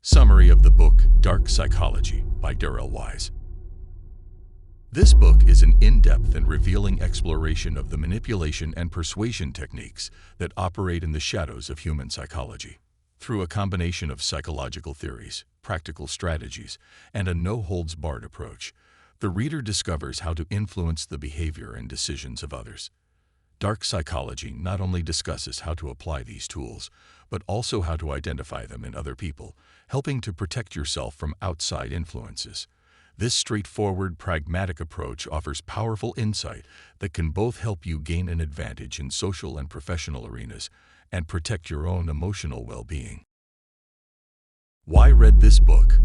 Summary of the book Dark Psychology by Darell Wise. This book is an in-depth and revealing exploration of the manipulation and persuasion techniques that operate in the shadows of human psychology. Through a combination of psychological theories, practical strategies, and a no-holds-barred approach, the reader discovers how to influence the behavior and decisions of others. Dark psychology not only discusses how to apply these tools, but also how to identify them in other people, helping to protect yourself from outside influences. This straightforward, pragmatic approach offers powerful insight that can both help you gain an advantage in social and professional arenas and protect your own emotional well-being. Why read this book?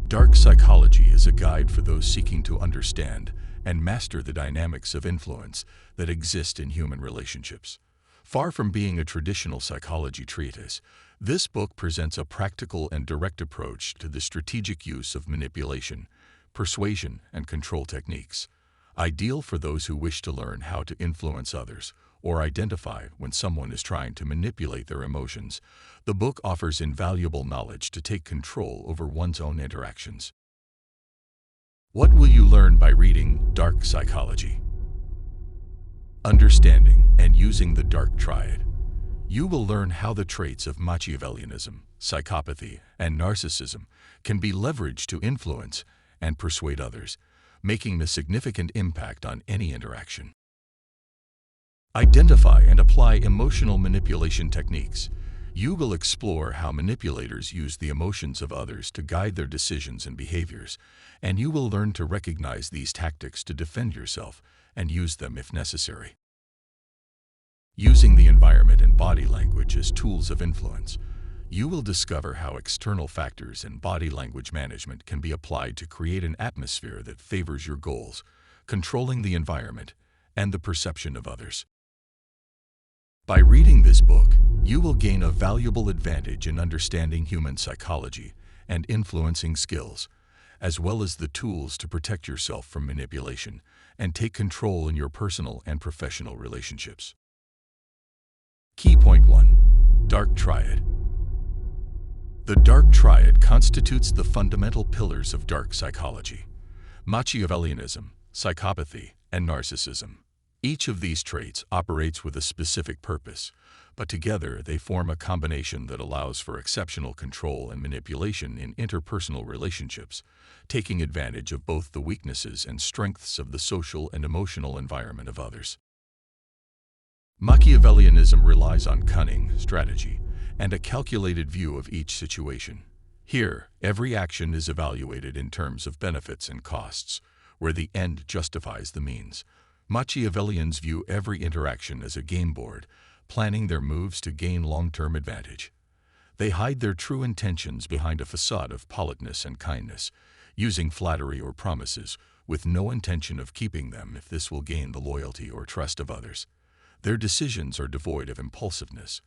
Dark Psychology is a guide for those seeking to understand and master the dynamics of influence that exist in human relationships. Far from being a traditional psychology treatise, this book presents a practical and direct approach to the strategic use of manipulation, persuasion, and control techniques. Ideal for those who wish to learn how to influence others or identify when someone is trying to manipulate their emotions, the book offers invaluable knowledge to take control over one's own interactions. What will you learn by reading Dark Psychology? Understanding and using the dark triad. You will learn how the traits of Machiavellianism, psychopathy, and narcissism can be leveraged to influence and persuade others, making a significant impact on any interaction. Identify and apply emotional manipulation techniques. You will explore how manipulators use the emotions of others to guide their decisions and behaviors, and you will learn to recognize these tactics to defend yourself and use them if necessary. Using the environment and body language as tools of influence, you will discover how external factors and body language management can be applied to create an atmosphere that favors your goals, controlling the environment and the perception of others. By reading this book, you will gain a valuable advantage in understanding human psychology and influencing skills, as well as the tools to protect yourself from manipulation and take control in your personal and professional relationships. Key point 1. Dark Triad. The dark triad constitutes the fundamental pillars of dark psychology: Machiavellianism, psychopathy, and narcissism. Each of these traits operates with a specific purpose, but together they form a combination that allows for exceptional control and manipulation in interpersonal relationships, taking advantage of both the weaknesses and strengths of the social and emotional environment of others. Machiavellianism relies on cunning, strategy, and a calculated view of each situation. Here, every action is evaluated in terms of benefits and costs, where the end justifies the means. Machiavellians view every interaction as a game board, planning their moves to gain long-term advantage. They hide their true intentions behind a facade of politeness and kindness, using flattery or promises, with no intention of keeping them if this will gain the loyalty or trust of others. Their decisions are devoid of impulsiveness.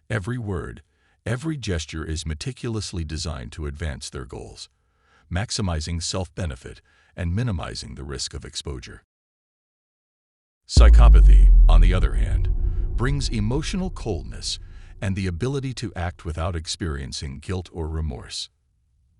Every word, every gesture is meticulously designed to advance their goals, maximizing self-benefit and minimizing the risk of exposure. Psychopathy, on the other hand, brings emotional coldness and the ability to act without experiencing guilt or remorse.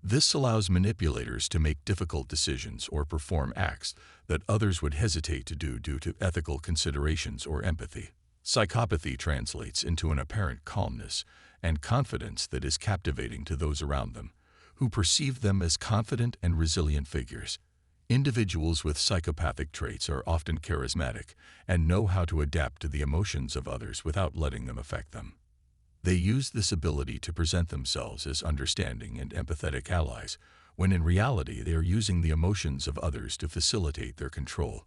This allows manipulators to make difficult decisions or perform acts that others would hesitate to do due to ethical considerations or empathy. Psychopathy translates into an apparent calmness and confidence that is captivating to those around them, who perceive them as confident and resilient figures. Individuals with psychopathic traits are often charismatic and know how to adapt to the emotions of others without letting them affect them. They use this ability to present themselves as understanding and empathetic allies, when in reality they are using the emotions of others to facilitate their control.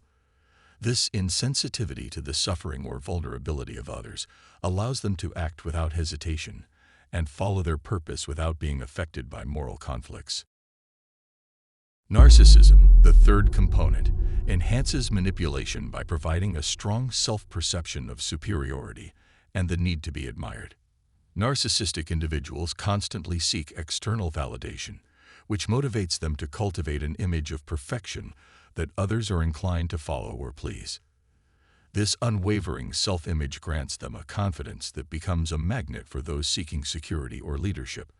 This insensitivity to the suffering or vulnerability of others allows them to act without hesitation and follow their purpose without being affected by moral conflicts. Narcissism, the third component, enhances manipulation by providing a strong self-perception of superiority and the need to be admired. Narcissistic individuals constantly seek external validation, which motivates them to cultivate an image of perfection that others are inclined to follow or please. This unwavering self-image grants them a confidence that becomes a magnet for those seeking security or leadership.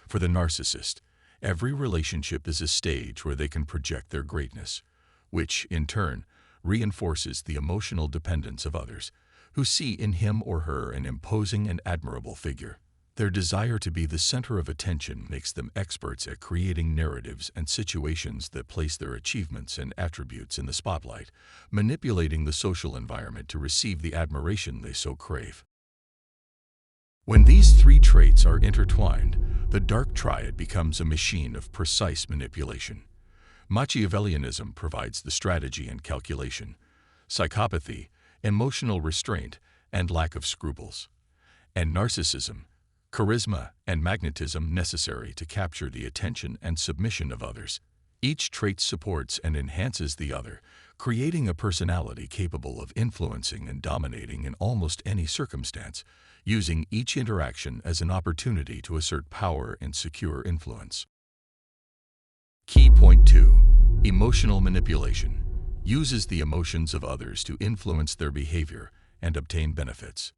For the narcissist, every relationship is a stage where they can project their greatness, which, in turn, reinforces the emotional dependence of others, who see in him or her an imposing and admirable figure. Their desire to be the center of attention makes them experts at creating narratives and situations that place their achievements and attributes in the spotlight, manipulating the social environment to receive the admiration they so crave. When these three traits are intertwined, the dark triad becomes a machine of precise manipulation. Machiavellianism provides the strategy and calculation, psychopathy, emotional restraint, and lack of scruples, and narcissism, charisma and magnetism necessary to capture the attention and submission of others. Each trait supports and enhances the other, creating a personality capable of influencing and dominating in almost any circumstance, using each interaction as an opportunity to assert power and secure influence. Key point 2. Emotional manipulation uses the emotions of others to influence their behavior and obtain benefits.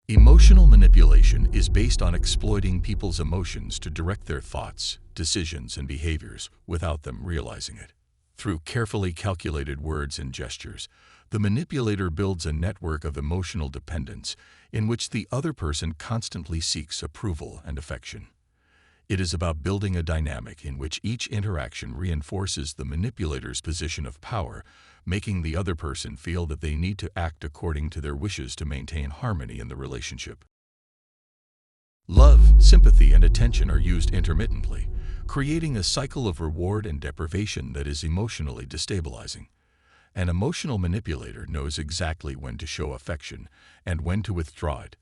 Emotional manipulation is based on exploiting people's emotions to direct their thoughts, decisions, and behaviors without them realizing it. Through carefully calculated words and gestures, the manipulator builds a network of emotional dependence in which the other person constantly seeks approval and affection. It is about building a dynamic in which each interaction reinforces the manipulator's position of power, making the other person feel that they need to act according to their wishes to maintain harmony in the relationship. Love, sympathy, and attention are used intermittently, creating a cycle of reward and deprivation that is emotionally destabilizing. An emotional manipulator knows exactly when to show affection and when to withdraw it,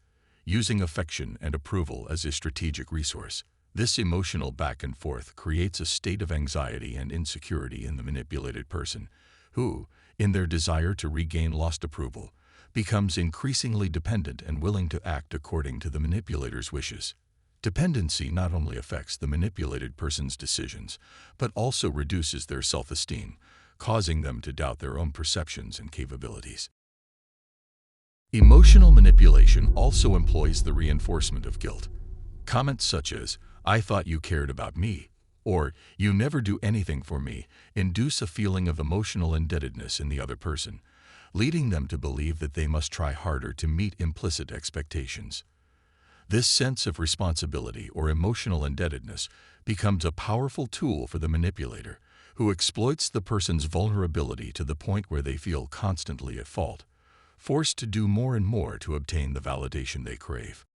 using affection and approval as a strategic resource. This emotional back and forth creates a state of anxiety and insecurity in the manipulated person, who, in their desire to regain lost approval, becomes increasingly dependent and willing to act according to the manipulator's wishes. Dependency not only affects the manipulated person's decisions, but also reduces their self-esteem, causing them to doubt their own perceptions and capabilities. Emotional manipulation also employs the reinforcement of guilt. Comments such as, "I thought you cared about me," or "you never do anything for me," induce a feeling of emotional indebtedness in the other person, leading them to believe that they must try harder to meet implicit expectations. This sense of responsibility or emotional indebtedness becomes a powerful tool for the manipulator, who exploits the person's vulnerability to the point where they feel constantly at fault, forced to do more and more to obtain the validation they crave.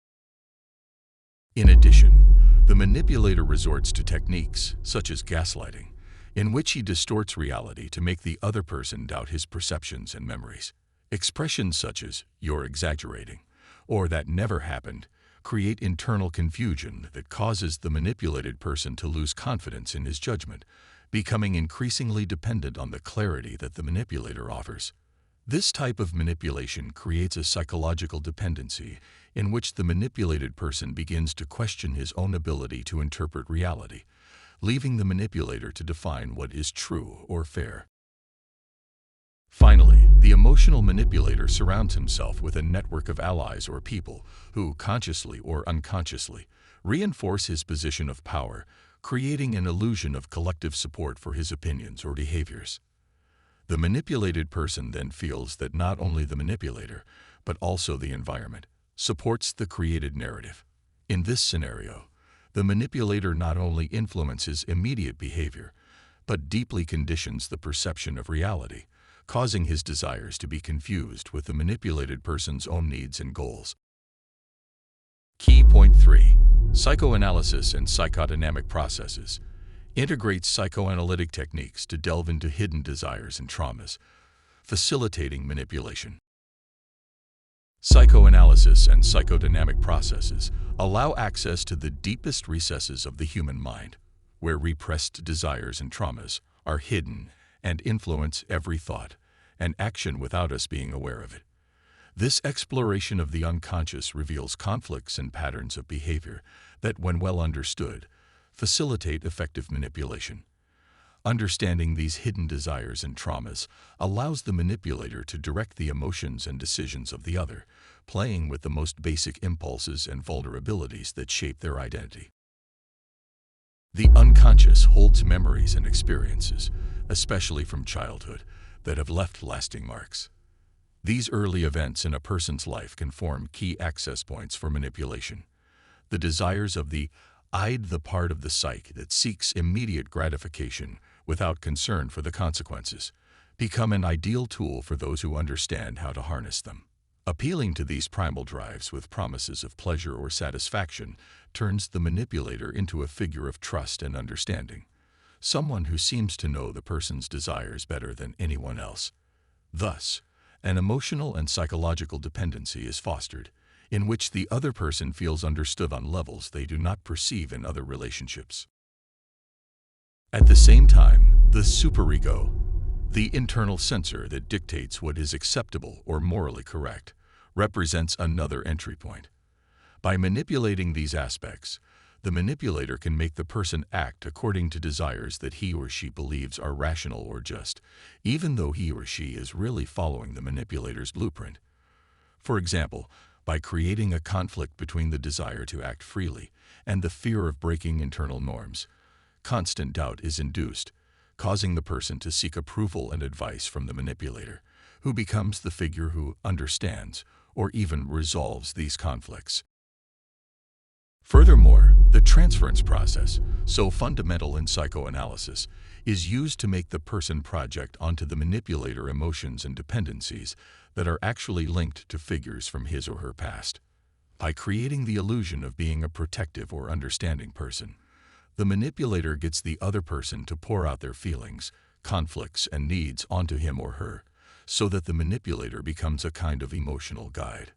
In addition, the manipulator resorts to techniques, such as gaslighting, in which he distorts reality to make the other person doubt his perceptions and memories. Expressions such as, "you're exaggerating," or "that never happened," create internal confusion that causes the manipulated person to lose confidence in his judgment, becoming increasingly dependent on the clarity that the manipulator offers. This type of manipulation creates a psychological dependency in which the manipulated person begins to question his own ability to interpret reality, leaving the manipulator to define what is true or fair. Finally, the emotional manipulator surrounds himself with a network of allies or people who, consciously or unconsciously, reinforce his position of power, creating an illusion of collective support for his opinions or behaviors. The manipulated person then feels that not only the manipulator, but also the environment, supports the created narrative. In this scenario, the manipulator not only influences immediate behavior, but deeply conditions the perception of reality, causing his desires to be confused with the manipulated person's own needs and goals. Key point 3. Psychoanalysis and psychodynamic processes. Integrates psychoanalytic techniques to delve into hidden desires and traumas, facilitating manipulation. Psychoanalysis and psychodynamic processes allow access to the deepest recesses of the human mind, where repressed desires and traumas are hidden and influence every thought and action without us being aware of it. This exploration of the unconscious reveals conflicts and patterns of behavior that, when well understood, facilitate effective manipulation. Understanding these hidden desires and traumas allows the manipulator to direct the emotions and decisions of the other, playing with the most basic impulses and vulnerabilities that shape their identity. The unconscious holds memories and experiences, especially from childhood, that have left lasting marks. These early events in a person's life can form key access points for manipulation. The desires of the id, the part of the psyche that seeks immediate gratification without concern for the consequences, become an ideal tool for those who understand how to harness them. Appealing to these primal drives with promises of pleasure or satisfaction turns the manipulator into a figure of trust and understanding, someone who seems to know the person's desires better than anyone else. Thus, an emotional and psychological dependency is fostered, in which the other person feels understood on levels they do not perceive in other relationships. At the same time, the superego, the internal censor that dictates what is acceptable or morally correct, represents another entry point. By manipulating these aspects, the manipulator can make the person act according to desires that he or she believes are rational or just, even though he or she is really following the manipulator's blueprint. For example, by creating a conflict between the desire to act freely and the fear of breaking internal norms, constant doubt is induced, causing the person to seek approval and advice from the manipulator, who becomes the figure who understands or even resolves these conflicts. Furthermore, the transference process, so fundamental in psychoanalysis, is used to make the person project onto the manipulator emotions and dependencies that are actually linked to figures from his or her past. By creating the illusion of being a protective or understanding person, the manipulator gets the other person to pour out their feelings, conflicts, and needs onto him or her, so that the manipulator becomes a kind of emotional guide.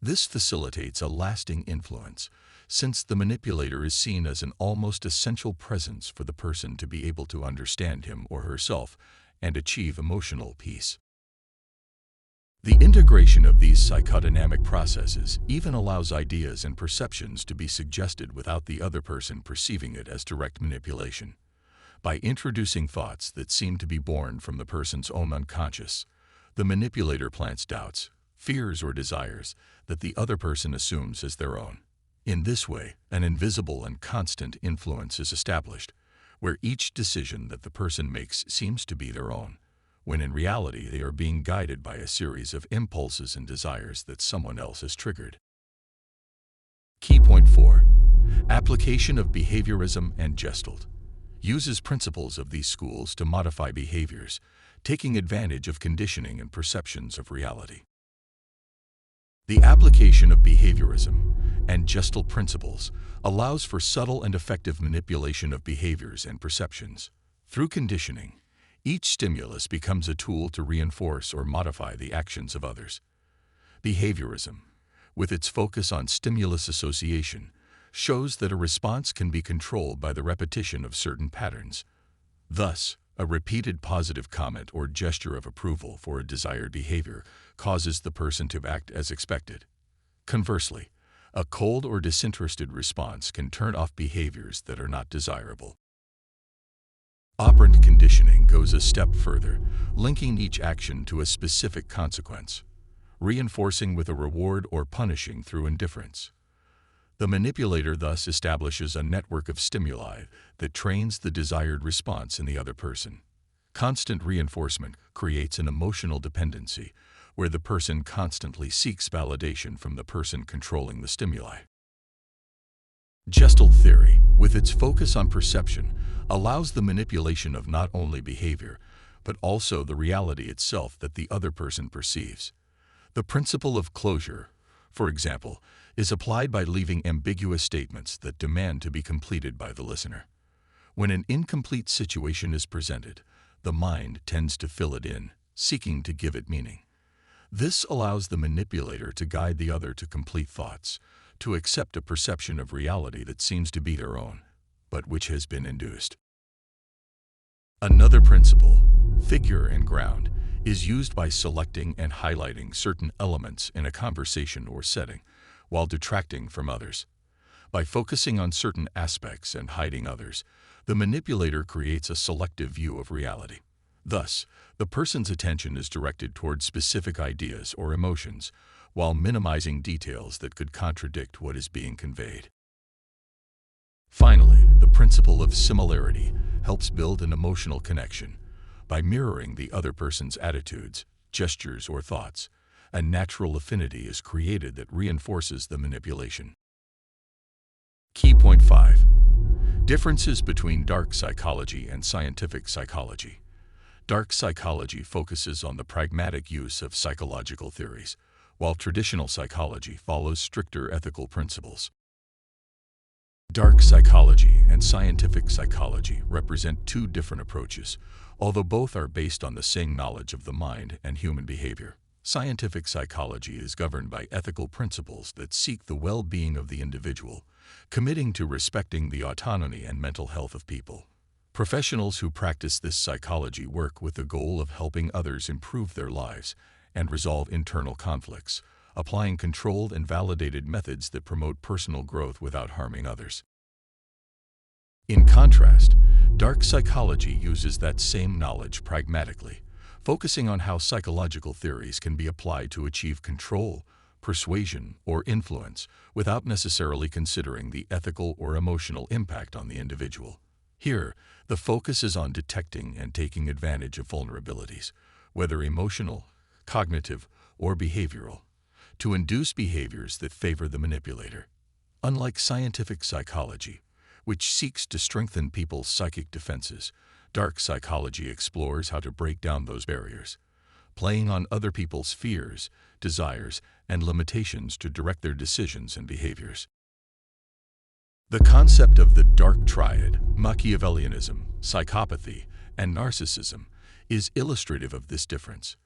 This facilitates a lasting influence, since the manipulator is seen as an almost essential presence for the person to be able to understand him or herself and achieve emotional peace. The integration of these psychodynamic processes even allows ideas and perceptions to be suggested without the other person perceiving it as direct manipulation. By introducing thoughts that seem to be born from the person's own unconscious, the manipulator plants doubts, fears, or desires that the other person assumes as their own. In this way, an invisible and constant influence is established, where each decision that the person makes seems to be their own, when in reality they are being guided by a series of impulses and desires that someone else has triggered. Key point 4. Application of behaviorism and Gestalt uses principles of these schools to modify behaviors, taking advantage of conditioning and perceptions of reality. The application of behaviorism and Gestalt principles allows for subtle and effective manipulation of behaviors and perceptions. Through conditioning, each stimulus becomes a tool to reinforce or modify the actions of others. Behaviorism, with its focus on stimulus association, shows that a response can be controlled by the repetition of certain patterns. Thus, a repeated positive comment or gesture of approval for a desired behavior causes the person to act as expected. Conversely, a cold or disinterested response can turn off behaviors that are not desirable. Operant conditioning goes a step further, linking each action to a specific consequence, reinforcing with a reward or punishing through indifference. The manipulator thus establishes a network of stimuli that trains the desired response in the other person. Constant reinforcement creates an emotional dependency, where the person constantly seeks validation from the person controlling the stimuli. Gestalt theory, with its focus on perception, allows the manipulation of not only behavior, but also the reality itself that the other person perceives. The principle of closure, for example, is applied by leaving ambiguous statements that demand to be completed by the listener. When an incomplete situation is presented, the mind tends to fill it in, seeking to give it meaning. This allows the manipulator to guide the other to complete thoughts, to accept a perception of reality that seems to be their own, but which has been induced. Another principle, figure and ground, is used by selecting and highlighting certain elements in a conversation or setting, while detracting from others. By focusing on certain aspects and hiding others, the manipulator creates a selective view of reality. Thus, the person's attention is directed toward specific ideas or emotions, while minimizing details that could contradict what is being conveyed. Finally, the principle of similarity helps build an emotional connection. By mirroring the other person's attitudes, gestures, or thoughts, a natural affinity is created that reinforces the manipulation. Key point 5. Differences between dark psychology and scientific psychology. Dark psychology focuses on the pragmatic use of psychological theories, while traditional psychology follows stricter ethical principles. Dark psychology and scientific psychology represent two different approaches, although both are based on the same knowledge of the mind and human behavior. Scientific psychology is governed by ethical principles that seek the well-being of the individual, committing to respecting the autonomy and mental health of people. Professionals who practice this psychology work with the goal of helping others improve their lives and resolve internal conflicts, applying controlled and validated methods that promote personal growth without harming others. In contrast, dark psychology uses that same knowledge pragmatically, focusing on how psychological theories can be applied to achieve control, persuasion, or influence without necessarily considering the ethical or emotional impact on the individual. Here, the focus is on detecting and taking advantage of vulnerabilities, whether emotional, cognitive, or behavioral, to induce behaviors that favor the manipulator. Unlike scientific psychology, which seeks to strengthen people's psychic defenses, dark psychology explores how to break down those barriers, playing on other people's fears, desires, and limitations to direct their decisions and behaviors. The concept of the dark triad, Machiavellianism, psychopathy, and narcissism, is illustrative of this difference.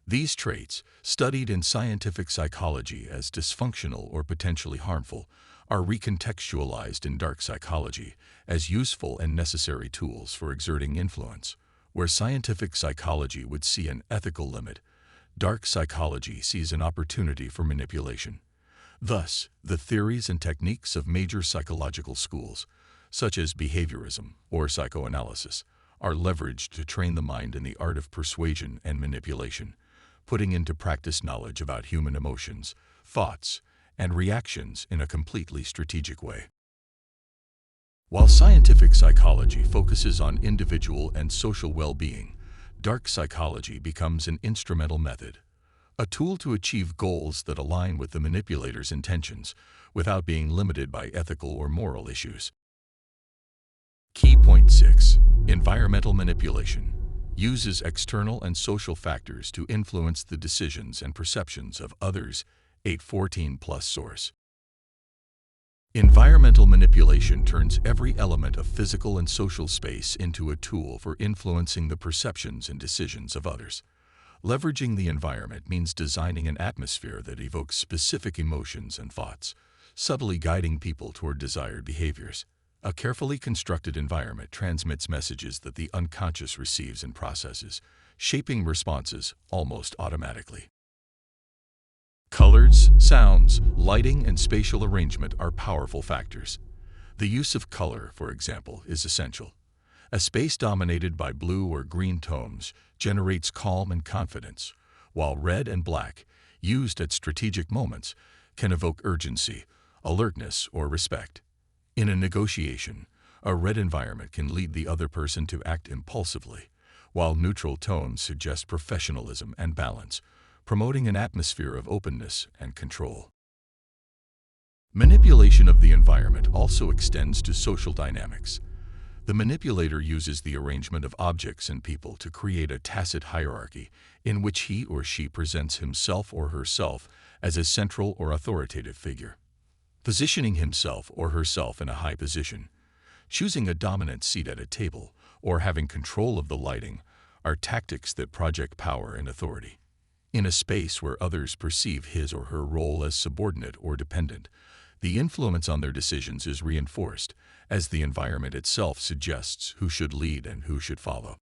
These traits, studied in scientific psychology as dysfunctional or potentially harmful, are recontextualized in dark psychology as useful and necessary tools for exerting influence. Where scientific psychology would see an ethical limit, dark psychology sees an opportunity for manipulation. Thus, the theories and techniques of major psychological schools, such as behaviorism or psychoanalysis, are leveraged to train the mind in the art of persuasion and manipulation, putting into practice knowledge about human emotions, thoughts, and reactions in a completely strategic way. While scientific psychology focuses on individual and social well-being, dark psychology becomes an instrumental method, a tool to achieve goals that align with the manipulator's intentions without being limited by ethical or moral issues. Key point 6. Environmental manipulation uses external and social factors to influence the decisions and perceptions of others. 814+ source. Environmental manipulation turns every element of physical and social space into a tool for influencing the perceptions and decisions of others. Leveraging the environment means designing an atmosphere that evokes specific emotions and thoughts, subtly guiding people toward desired behaviors. A carefully constructed environment transmits messages that the unconscious receives and processes, shaping responses almost automatically. Colors, sounds, lighting, and spatial arrangement are powerful factors. The use of color, for example, is essential. A space dominated by blue or green tones generates calm and confidence, while red and black, used at strategic moments, can evoke urgency, alertness, or respect. In a negotiation, a red environment can lead the other person to act impulsively, while neutral tones suggest professionalism and balance, promoting an atmosphere of openness and control. Manipulation of the environment also extends to social dynamics. The manipulator uses the arrangement of objects and people to create a tacit hierarchy in which he or she presents himself or herself as a central or authoritative figure. Positioning himself or herself in a high position, choosing a dominant seat at a table, or having control of the lighting are tactics that project power and authority. In a space where others perceive his or her role as subordinate or dependent, the influence on their decisions is reinforced, as the environment itself suggests who should lead and who should follow.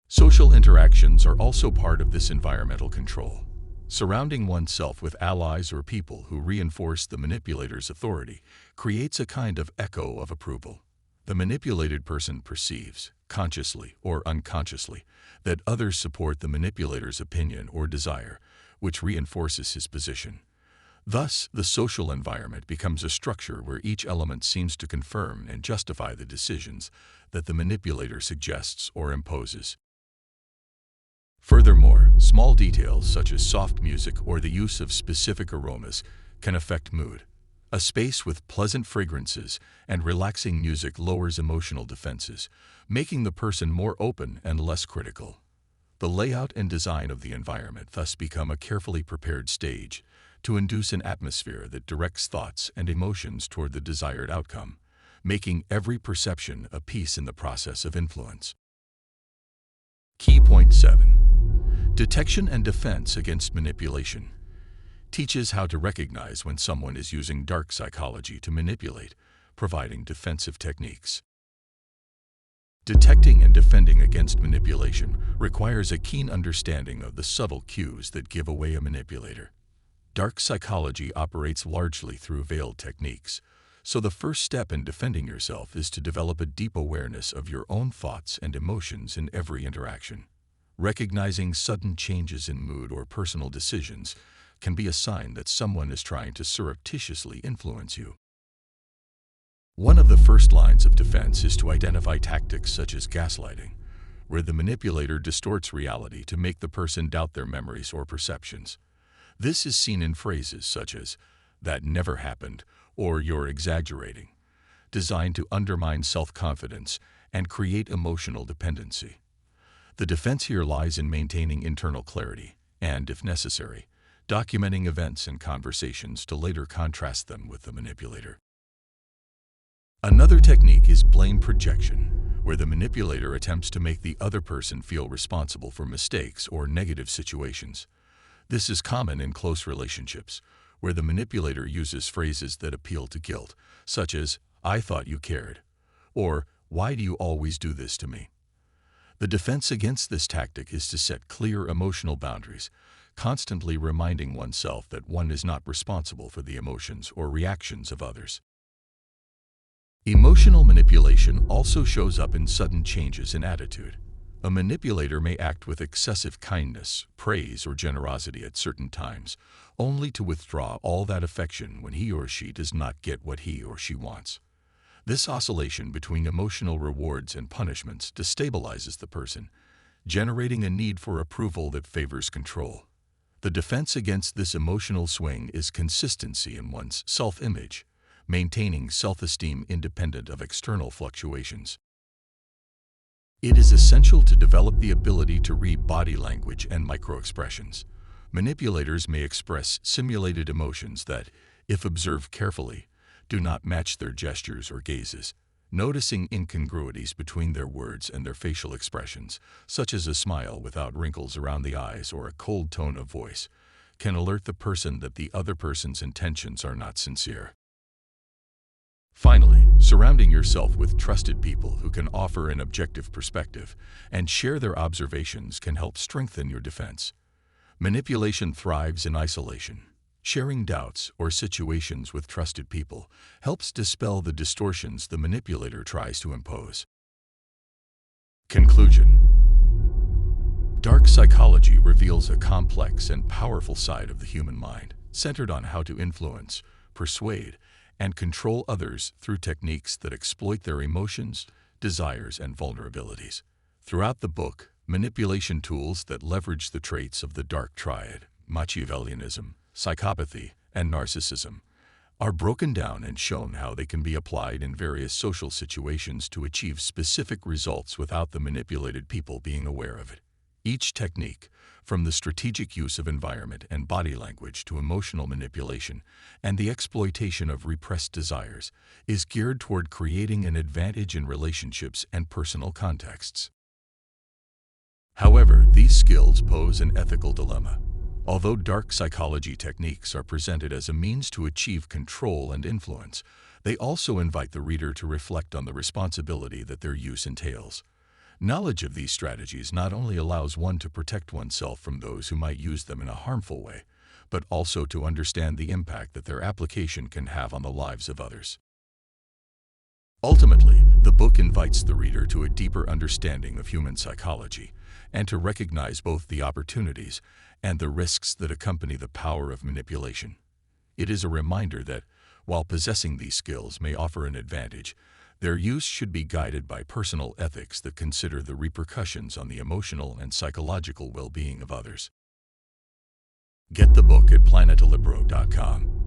Social interactions are also part of this environmental control. Surrounding oneself with allies or people who reinforce the manipulator's authority creates a kind of echo of approval. the manipulated person perceives, consciously or unconsciously, that others support the manipulator's opinion or desire, which reinforces his position. Thus, the social environment becomes a structure where each element seems to confirm and justify the decisions that the manipulator suggests or imposes. Furthermore, small details such as soft music or the use of specific aromas can affect mood. A space with pleasant fragrances and relaxing music lowers emotional defenses, making the person more open and less critical. The layout and design of the environment thus become a carefully prepared stage to induce an atmosphere that directs thoughts and emotions toward the desired outcome, making every perception a piece in the process of influence. Key point 7. Detection and defense against manipulation. Teaches how to recognize when someone is using dark psychology to manipulate, providing defensive techniques. Detecting and defending against manipulation requires a keen understanding of the subtle cues that give away a manipulator. Dark psychology operates largely through veiled techniques, so the first step in defending yourself is to develop a deep awareness of your own thoughts and emotions in every interaction. Recognizing sudden changes in mood or personal decisions can be a sign that someone is trying to surreptitiously influence you. One of the first lines of defense is to identify tactics such as gaslighting, where the manipulator distorts reality to make the person doubt their memories or perceptions. This is seen in phrases such as, "that never happened," or "you're exaggerating," designed to undermine self-confidence and create emotional dependency. The defense here lies in maintaining internal clarity and, if necessary, documenting events and conversations to later contrast them with the manipulator. Another technique is blame projection, where the manipulator attempts to make the other person feel responsible for mistakes or negative situations. This is common in close relationships, where the manipulator uses phrases that appeal to guilt, such as, "I thought you cared," or "Why do you always do this to me?" The defense against this tactic is to set clear emotional boundaries, constantly reminding oneself that one is not responsible for the emotions or reactions of others. Emotional manipulation also shows up in sudden changes in attitude. A manipulator may act with excessive kindness, praise, or generosity at certain times, only to withdraw all that affection when he or she does not get what he or she wants. This oscillation between emotional rewards and punishments destabilizes the person, generating a need for approval that favors control. The defense against this emotional swing is consistency in one's self-image, maintaining self-esteem independent of external fluctuations. It is essential to develop the ability to read body language and microexpressions. Manipulators may express simulated emotions that, if observed carefully, do not match their gestures or gazes. Noticing incongruities between their words and their facial expressions, such as a smile without wrinkles around the eyes or a cold tone of voice, can alert the person that the other person's intentions are not sincere. Finally, surrounding yourself with trusted people who can offer an objective perspective and share their observations can help strengthen your defense. Manipulation thrives in isolation. Sharing doubts or situations with trusted people helps dispel the distortions the manipulator tries to impose. Conclusion. Dark psychology reveals a complex and powerful side of the human mind, centered on how to influence, persuade, and control others through techniques that exploit their emotions, desires, and vulnerabilities. Throughout the book, manipulation tools that leverage the traits of the dark triad, Machiavellianism, psychopathy, and narcissism, are broken down and shown how they can be applied in various social situations to achieve specific results without the manipulated people being aware of it. Each technique, from the strategic use of environment and body language to emotional manipulation and the exploitation of repressed desires, is geared toward creating an advantage in relationships and personal contexts. However, these skills pose an ethical dilemma. Although dark psychology techniques are presented as a means to achieve control and influence, they also invite the reader to reflect on the responsibility that their use entails. Knowledge of these strategies not only allows one to protect oneself from those who might use them in a harmful way, but also to understand the impact that their application can have on the lives of others. Ultimately, the book invites the reader to a deeper understanding of human psychology and to recognize both the opportunities and the risks that accompany the power of manipulation. It is a reminder that, while possessing these skills may offer an advantage, their use should be guided by personal ethics that consider the repercussions on the emotional and psychological well-being of others. Get the book at planetalibro.com.